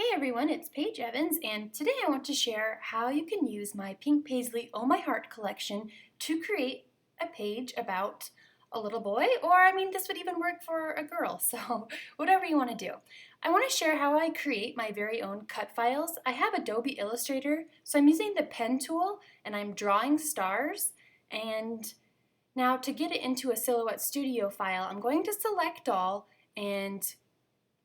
Hey everyone, it's Paige Evans, and today I want to share how you can use my Pink Paisley Oh My Heart collection to create a page about a little boy, or this would even work for a girl, so whatever you want to do. I want to share how I create my very own cut files. I have Adobe Illustrator, so I'm using the pen tool and I'm drawing stars. And now to get it into a Silhouette Studio file, I'm going to select all and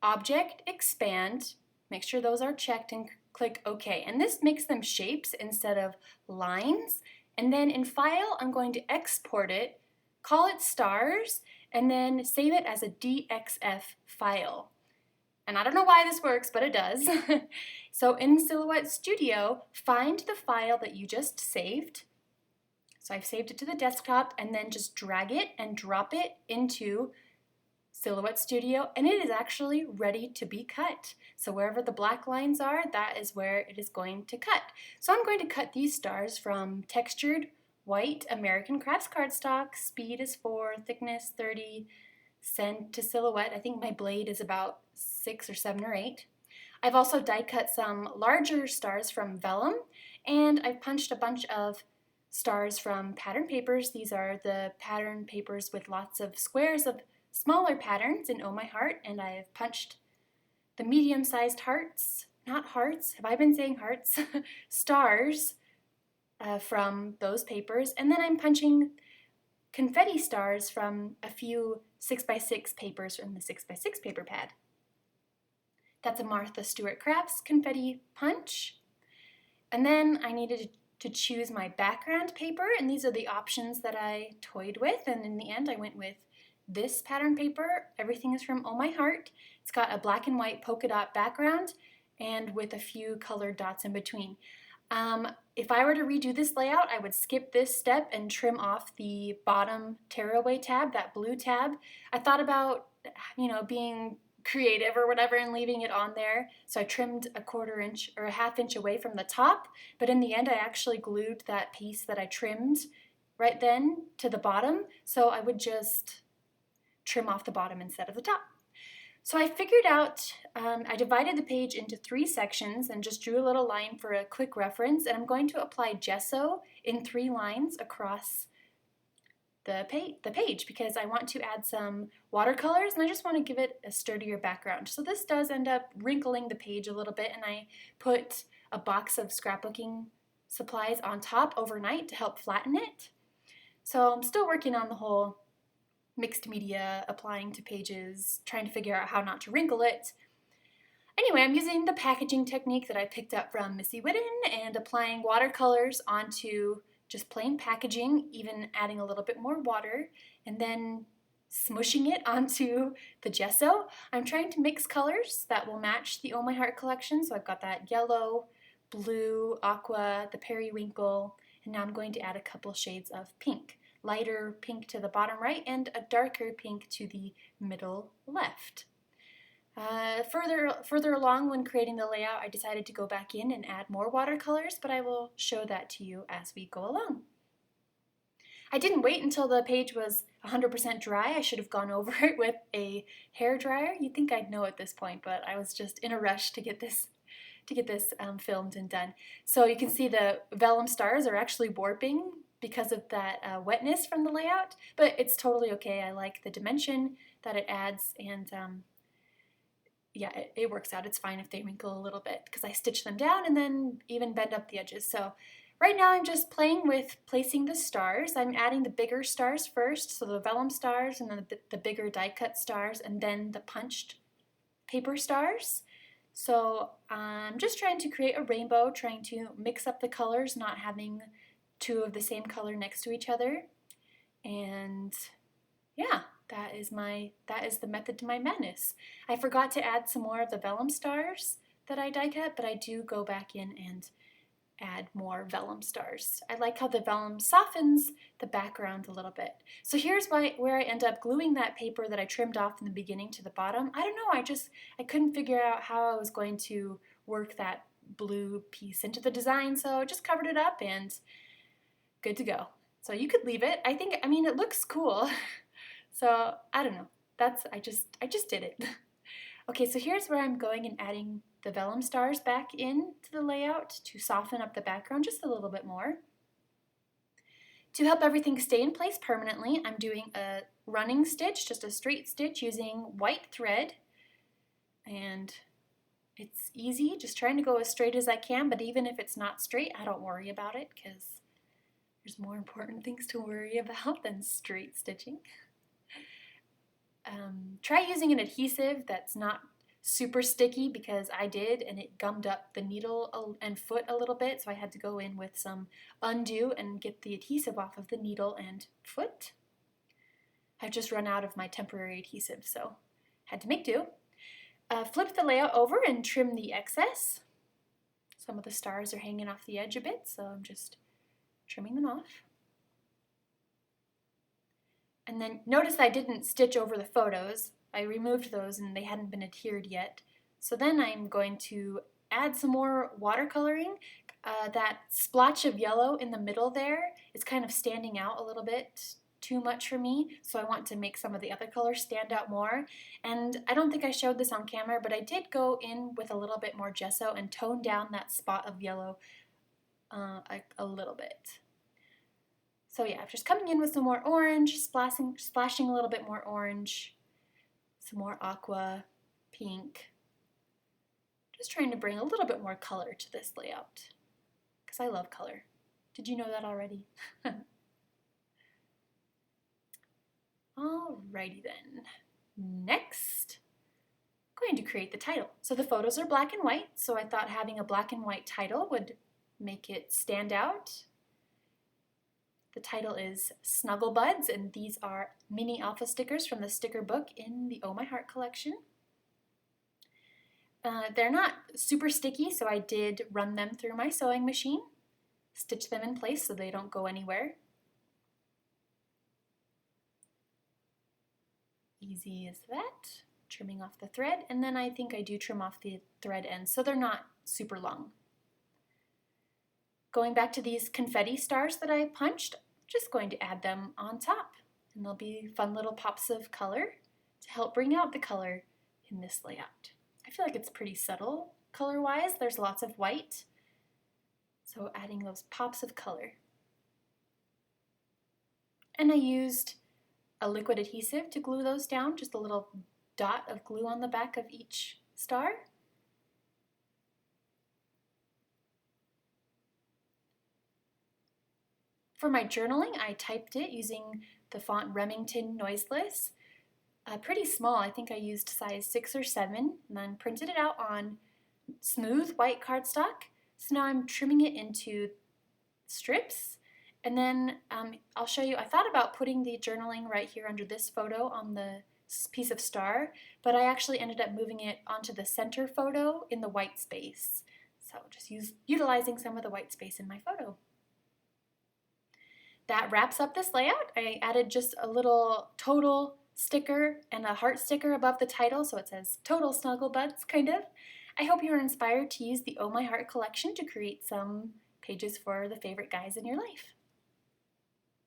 Object, Expand, make sure those are checked and click OK. And this makes them shapes instead of lines. And then in File, I'm going to export it, call it Stars, and then save it as a DXF file. And I don't know why this works, but it does. So in Silhouette Studio, find the file that you just saved. So I've saved it to the desktop, and then just drag it and drop it into Silhouette Studio, and it is actually ready to be cut. So wherever the black lines are, that is where it is going to cut. So I'm going to cut these stars from textured white American Crafts cardstock. Speed is 4, thickness 30, send to Silhouette. I think my blade is about 6 or 7 or 8. I've also die cut some larger stars from vellum, and I've punched a bunch of stars from pattern papers. These are the pattern papers with lots of squares of smaller patterns in Oh My Heart, and I have punched the medium-sized hearts, not hearts, have I been saying hearts? Stars from those papers, and then I'm punching confetti stars from a few 6x6 papers from the 6x6 paper pad. That's a Martha Stewart Crafts confetti punch. And then I needed to choose my background paper, and these are the options that I toyed with, and in the end I went with this pattern paper. Everything is from Oh My Heart. It's got a black and white polka dot background and with a few colored dots in between. If I were to redo this layout, I would skip this step and trim off the bottom tearaway tab, that blue tab. I thought about, being creative or whatever and leaving it on there. So I trimmed a 1/4 inch or a 1/2 inch away from the top, but in the end I actually glued that piece that I trimmed right then to the bottom. So I would just trim off the bottom instead of the top. So I figured out, I divided the page into 3 sections and just drew a little line for a quick reference, and I'm going to apply gesso in 3 lines across the page because I want to add some watercolors and I just want to give it a sturdier background. So this does end up wrinkling the page a little bit, and I put a box of scrapbooking supplies on top overnight to help flatten it. So I'm still working on the whole mixed media, applying to pages, trying to figure out how not to wrinkle it. Anyway, I'm using the packaging technique that I picked up from Missy Whitten and applying watercolors onto just plain packaging, even adding a little bit more water, and then smushing it onto the gesso. I'm trying to mix colors that will match the Oh My Heart collection, so I've got that yellow, blue, aqua, the periwinkle, and now I'm going to add a couple shades of pink. Lighter pink to the bottom right and a darker pink to the middle left. Further along when creating the layout, I decided to go back in and add more watercolors, but I will show that to you as we go along. I didn't wait until the page was 100% dry. I should have gone over it with a hair dryer. You'd think I'd know at this point, but I was just in a rush to get this filmed and done. So you can see the vellum stars are actually warping because of that wetness from the layout, but it's totally okay. I like the dimension that it adds, and yeah, it works out. It's fine if they wrinkle a little bit because I stitch them down and then even bend up the edges. So right now I'm just playing with placing the stars. I'm adding the bigger stars first, so the vellum stars, and then the bigger die cut stars, and then the punched paper stars. So I'm just trying to create a rainbow, trying to mix up the colors, not having 2 of the same color next to each other. And yeah, that is the method to my madness. I forgot to add some more of the vellum stars that I die cut, but I do go back in and add more vellum stars. I like how the vellum softens the background a little bit. So here's where I end up gluing that paper that I trimmed off in the beginning to the bottom. I don't know, I couldn't figure out how I was going to work that blue piece into the design, so I just covered it up and good to go. So you could leave it. It looks cool. So I don't know. I just did it. Okay, so here's where I'm going and adding the vellum stars back into the layout to soften up the background just a little bit more. To help everything stay in place permanently, I'm doing a running stitch, just a straight stitch using white thread. And it's easy, just trying to go as straight as I can, but even if it's not straight, I don't worry about it because there's more important things to worry about than straight stitching. Try using an adhesive that's not super sticky because I did, and it gummed up the needle and foot a little bit, so I had to go in with some undo and get the adhesive off of the needle and foot. I've just run out of my temporary adhesive, so had to make do. Flip the layout over and trim the excess. Some of the stars are hanging off the edge a bit, so I'm just trimming them off. And then notice I didn't stitch over the photos. I removed those and they hadn't been adhered yet. So then I'm going to add some more watercoloring. That splotch of yellow in the middle there is kind of standing out a little bit too much for me, so I want to make some of the other colors stand out more. And I don't think I showed this on camera, but I did go in with a little bit more gesso and tone down that spot of yellow a little bit. So yeah, I'm just coming in with some more orange, splashing a little bit more orange, some more aqua, pink. Just trying to bring a little bit more color to this layout, because I love color. Did you know that already? Alrighty then. Next, I'm going to create the title. So the photos are black and white, so I thought having a black and white title would make it stand out. The title is Snuggle Buds, and these are mini alpha stickers from the sticker book in the Oh My Heart collection. They're not super sticky, so I did run them through my sewing machine, stitch them in place so they don't go anywhere. Easy as that. Trimming off the thread, and then I think I do trim off the thread ends so they're not super long. Going back to these confetti stars that I punched, just going to add them on top, and they'll be fun little pops of color to help bring out the color in this layout. I feel like it's pretty subtle color-wise. There's lots of white, so adding those pops of color. And I used a liquid adhesive to glue those down, just a little dot of glue on the back of each star. For my journaling, I typed it using the font Remington Noiseless. Pretty small, I think I used size 6 or 7, and then printed it out on smooth white cardstock. So now I'm trimming it into strips, and then I'll show you, I thought about putting the journaling right here under this photo on the piece of star, but I actually ended up moving it onto the center photo in the white space. So just utilizing some of the white space in my photo. That wraps up this layout. I added just a little total sticker and a heart sticker above the title, so it says Total Snuggle Buds, kind of. I hope you are inspired to use the Oh My Heart collection to create some pages for the favorite guys in your life.